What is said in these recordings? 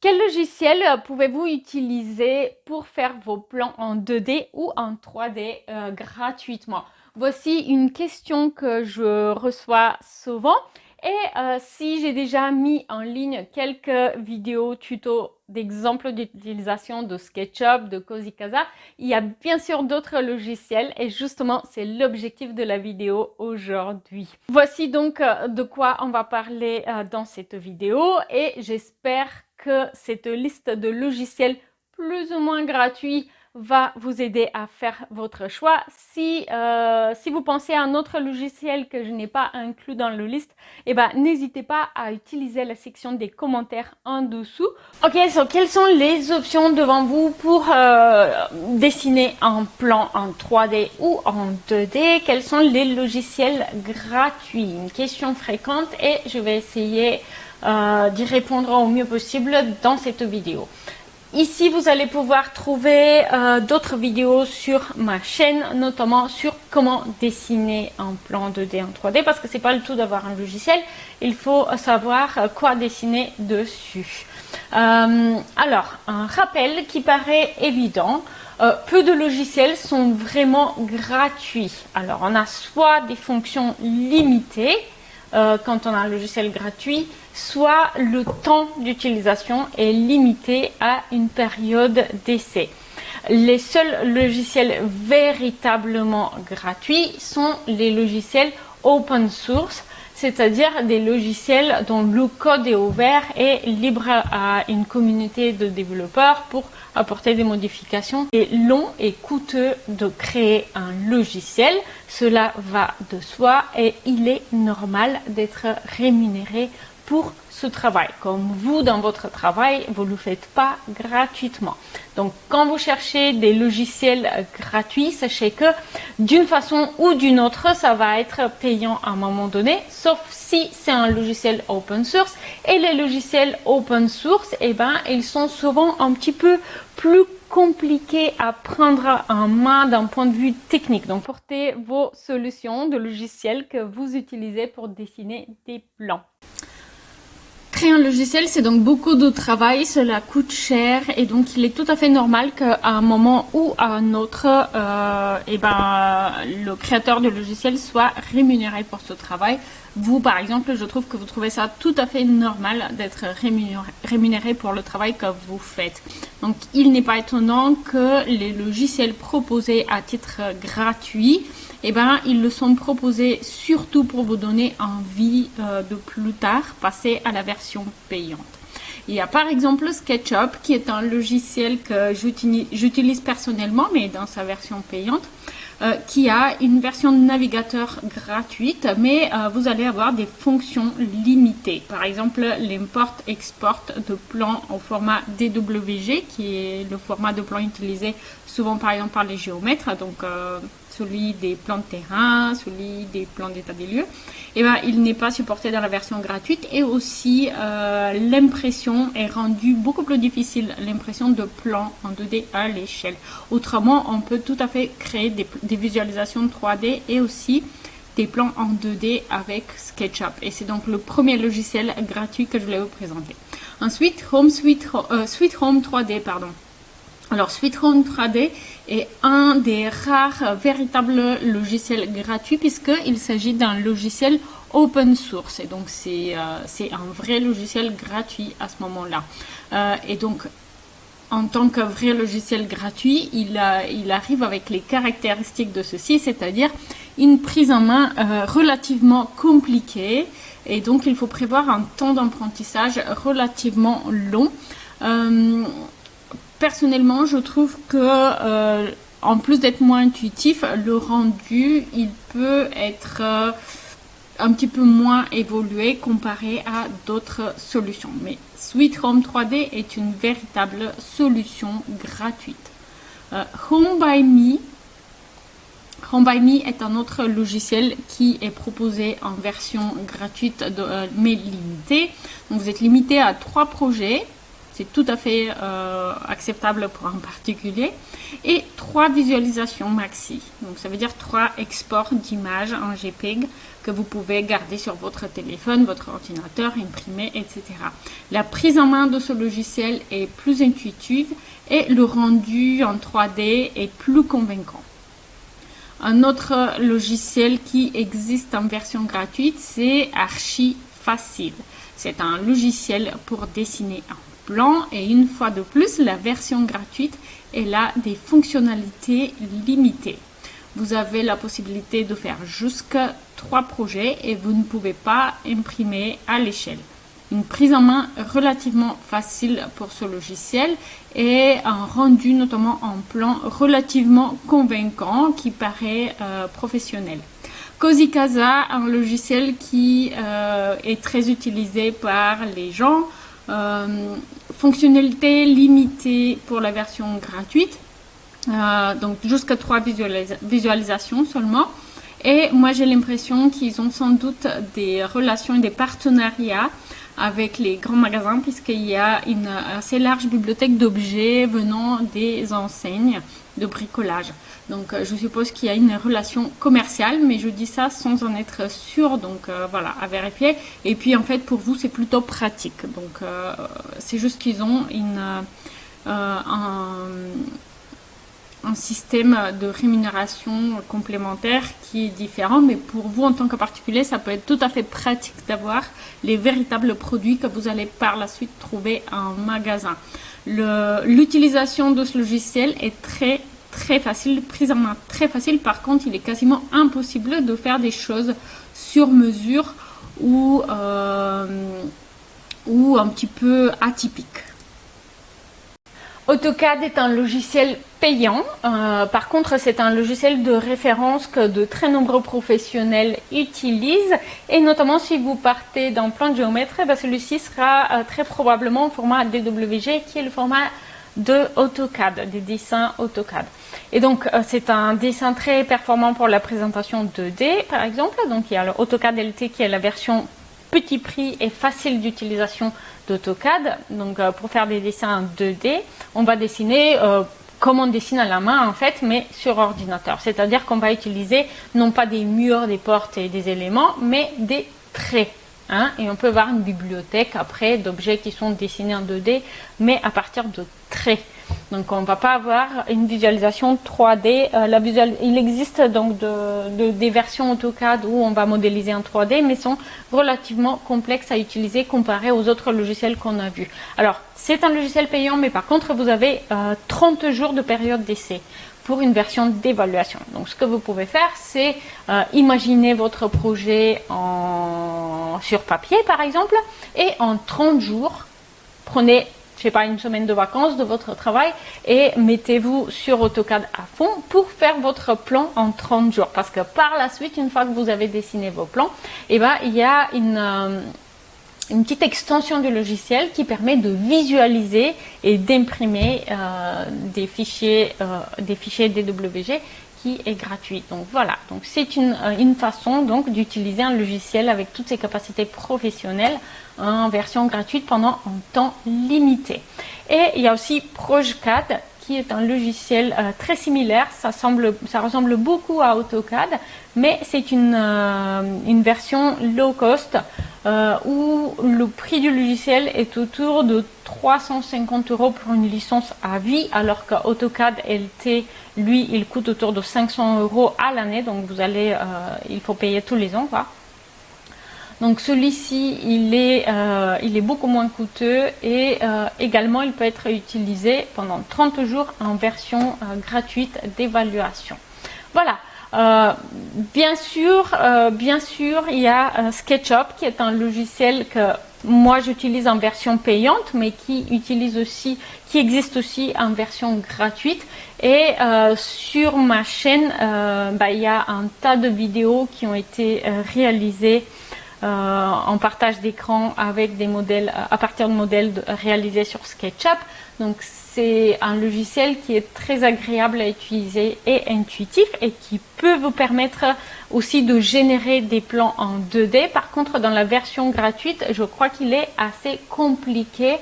Quel logiciel pouvez-vous utiliser pour faire vos plans en 2D ou en 3D gratuitement? Voici une question que je reçois souvent et si j'ai déjà mis en ligne quelques vidéos tutos d'exemples d'utilisation de SketchUp, de Cozy Casa, il y a bien sûr d'autres logiciels et justement c'est l'objectif de la vidéo aujourd'hui. Voici donc de quoi on va parler dans cette vidéo et j'espère que cette liste de logiciels plus ou moins gratuits va vous aider à faire votre choix. Si vous pensez à un autre logiciel que je n'ai pas inclus dans la liste, eh ben, n'hésitez pas à utiliser la section des commentaires en dessous. Ok, quelles sont les options devant vous pour dessiner un plan en 3D ou en 2D? Quels sont les logiciels gratuits? Une question fréquente et je vais essayer d'y répondre au mieux possible dans cette vidéo. Ici, vous allez pouvoir trouver d'autres vidéos sur ma chaîne, notamment sur comment dessiner un plan 2D en 3D, parce que c'est pas le tout d'avoir un logiciel, il faut savoir quoi dessiner dessus. Alors, un rappel qui paraît évident, peu de logiciels sont vraiment gratuits. Alors, on a soit des fonctions limitées, quand on a un logiciel gratuit, soit le temps d'utilisation est limité à une période d'essai. Les seuls logiciels véritablement gratuits sont les logiciels open source, c'est-à-dire des logiciels dont le code est ouvert et libre à une communauté de développeurs pour apporter des modifications. C'est long et coûteux de créer un logiciel, cela va de soi et il est normal d'être rémunéré pour ce travail. Comme vous, dans votre travail, vous ne le faites pas gratuitement. Donc, quand vous cherchez des logiciels gratuits, sachez que d'une façon ou d'une autre, ça va être payant à un moment donné, sauf si c'est un logiciel open source. Et les logiciels open source, eh ben, ils sont souvent un petit peu plus compliqués à prendre en main d'un point de vue technique. Donc, portez vos solutions de logiciels que vous utilisez pour dessiner des plans. Créer un logiciel, c'est donc beaucoup de travail, cela coûte cher et donc il est tout à fait normal qu'à un moment ou à un autre, le créateur du logiciel soit rémunéré pour ce travail. Vous, par exemple, je trouve que vous trouvez ça tout à fait normal d'être rémunéré pour le travail que vous faites. Donc, il n'est pas étonnant que les logiciels proposés à titre gratuit, ils le sont proposés surtout pour vous donner envie de plus tard passer à la version payante. Il y a par exemple SketchUp qui est un logiciel que j'utilise personnellement mais dans sa version payante qui a une version de navigateur gratuite mais vous allez avoir des fonctions limitées. Par exemple l'import-export de plans au format DWG qui est le format de plan utilisé souvent par exemple par les géomètres, donc celui des plans de terrain, celui des plans d'état des lieux, il n'est pas supporté dans la version gratuite et aussi l'impression est rendue beaucoup plus difficile, l'impression de plans en 2D à l'échelle. Autrement, on peut tout à fait créer des visualisations 3D et aussi des plans en 2D avec SketchUp. Et c'est donc le premier logiciel gratuit que je voulais vous présenter. Ensuite, Sweet Home 3D, pardon. Alors, Sweet Home 3D est un des rares véritables logiciels gratuits puisqu'il s'agit d'un logiciel open source. Et donc, c'est un vrai logiciel gratuit à ce moment-là. Et donc, en tant que vrai logiciel gratuit, il arrive avec les caractéristiques de ceci, c'est-à-dire une prise en main relativement compliquée. Et donc, il faut prévoir un temps d'apprentissage relativement long. Personnellement, je trouve que en plus d'être moins intuitif, le rendu, il peut être un petit peu moins évolué comparé à d'autres solutions. Mais Sweet Home 3D est une véritable solution gratuite. Home by Me est un autre logiciel qui est proposé en version gratuite mais limitée. Donc vous êtes limité à 3 projets c'est tout à fait acceptable pour un particulier. Et 3 visualisations maxi. Donc ça veut dire 3 exports d'images en JPEG que vous pouvez garder sur votre téléphone, votre ordinateur, imprimer, etc. La prise en main de ce logiciel est plus intuitive et le rendu en 3D est plus convaincant. Un autre logiciel qui existe en version gratuite, c'est Archifacile. C'est un logiciel pour dessiner un plan et une fois de plus, la version gratuite, elle a des fonctionnalités limitées. Vous avez la possibilité de faire jusqu'à 3 projets et vous ne pouvez pas imprimer à l'échelle. Une prise en main relativement facile pour ce logiciel et un rendu notamment en plan relativement convaincant qui paraît professionnel. Cozy Casa, un logiciel qui est très utilisé par les gens, fonctionnalité limitée pour la version gratuite, donc jusqu'à 3 visualisations seulement. Et moi j'ai l'impression qu'ils ont sans doute des relations et des partenariats avec les grands magasins puisqu'il y a une assez large bibliothèque d'objets venant des enseignes de bricolage. Donc je suppose qu'il y a une relation commerciale, mais je dis ça sans en être sûre, donc voilà, à vérifier. Et puis en fait pour vous c'est plutôt pratique, donc c'est juste qu'ils ont un système de rémunération complémentaire qui est différent, mais pour vous en tant que particulier, ça peut être tout à fait pratique d'avoir les véritables produits que vous allez par la suite trouver en magasin. L'utilisation de ce logiciel est très facile, prise en main très facile. Par contre, il est quasiment impossible de faire des choses sur mesure ou un petit peu atypiques. AutoCAD est un logiciel payant. Par contre, c'est un logiciel de référence que de très nombreux professionnels utilisent. Et notamment, si vous partez d'un plan de géomètre, celui-ci sera très probablement au format DWG, qui est le format de AutoCAD, des dessins AutoCAD. Et donc, c'est un dessin très performant pour la présentation 2D, par exemple. Donc, il y a le AutoCAD LT qui est la version petit prix et facile d'utilisation d'AutoCAD. Donc pour faire des dessins en 2D, on va dessiner comme on dessine à la main en fait, mais sur ordinateur. C'est-à-dire qu'on va utiliser non pas des murs, des portes et des éléments, mais des traits. Et on peut avoir une bibliothèque après d'objets qui sont dessinés en 2D, mais à partir de traits. Donc on ne va pas avoir une visualisation 3D. Il existe donc des versions AutoCAD où on va modéliser en 3D, mais sont relativement complexes à utiliser comparé aux autres logiciels qu'on a vus. Alors c'est un logiciel payant, mais par contre vous avez 30 jours de période d'essai pour une version d'évaluation. Donc ce que vous pouvez faire, c'est imaginer votre projet sur papier par exemple, et en 30 jours, prenez je sais pas, une semaine de vacances de votre travail et mettez-vous sur AutoCAD à fond pour faire votre plan en 30 jours. Parce que par la suite, une fois que vous avez dessiné vos plans, il y a une petite extension du logiciel qui permet de visualiser et d'imprimer des fichiers DWG qui est gratuit. Donc voilà, donc c'est une façon donc d'utiliser un logiciel avec toutes ses capacités professionnelles en version gratuite pendant un temps limité. Et il y a aussi ProjCAD qui est un logiciel très similaire, ça ressemble beaucoup à AutoCAD, mais c'est une version low cost où le prix du logiciel est autour de 350 € pour une licence à vie, alors qu'AutoCAD LT, lui, il coûte autour de 500 € à l'année, donc il faut payer tous les ans, quoi. Donc celui-ci, il est beaucoup moins coûteux et également il peut être utilisé pendant 30 jours en version gratuite d'évaluation. Voilà. Bien sûr, il y a SketchUp qui est un logiciel que moi j'utilise en version payante, mais qui existe aussi en version gratuite. Et sur ma chaîne, il y a un tas de vidéos qui ont été réalisées en partage d'écran avec des modèles à partir de modèles réalisés sur SketchUp. Donc c'est un logiciel qui est très agréable à utiliser et intuitif et qui peut vous permettre aussi de générer des plans en 2D. Par contre, dans la version gratuite, je crois qu'il est assez compliqué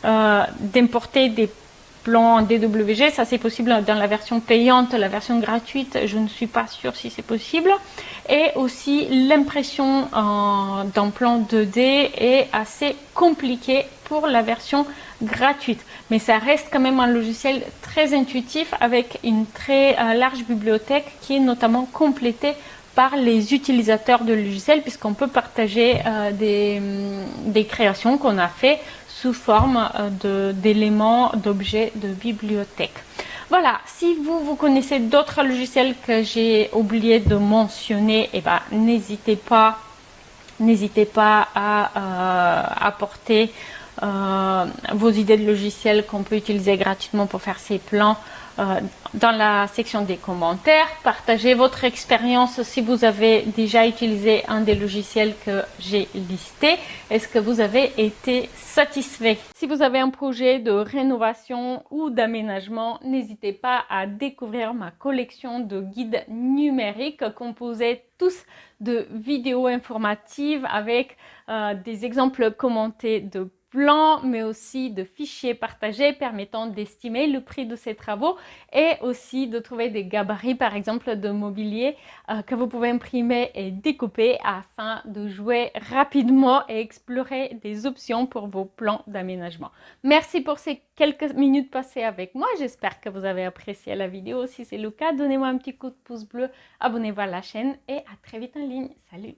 d'importer des plans en DWG. Ça, c'est possible dans la version payante. La version gratuite, je ne suis pas sûre si c'est possible. Et aussi, l'impression d'un plan 2D est assez compliquée pour la version gratuite. Mais ça reste quand même un logiciel très intuitif avec une très large bibliothèque qui est notamment complétée par les utilisateurs de logiciels, puisqu'on peut partager des créations qu'on a fait sous forme d'éléments, d'objets de bibliothèque. Voilà, si vous connaissez d'autres logiciels que j'ai oublié de mentionner, eh ben, n'hésitez pas à apporter vos idées de logiciels qu'on peut utiliser gratuitement pour faire ces plans dans la section des commentaires. Partagez votre expérience si vous avez déjà utilisé un des logiciels que j'ai listés. Est-ce que vous avez été satisfait? Si vous avez un projet de rénovation ou d'aménagement, n'hésitez pas à découvrir ma collection de guides numériques composés tous de vidéos informatives avec des exemples commentés de plans, mais aussi de fichiers partagés permettant d'estimer le prix de ces travaux et aussi de trouver des gabarits, par exemple, de mobilier que vous pouvez imprimer et découper afin de jouer rapidement et explorer des options pour vos plans d'aménagement. Merci pour ces quelques minutes passées avec moi. J'espère que vous avez apprécié la vidéo. Si c'est le cas, donnez-moi un petit coup de pouce bleu, abonnez-vous à la chaîne et à très vite en ligne. Salut!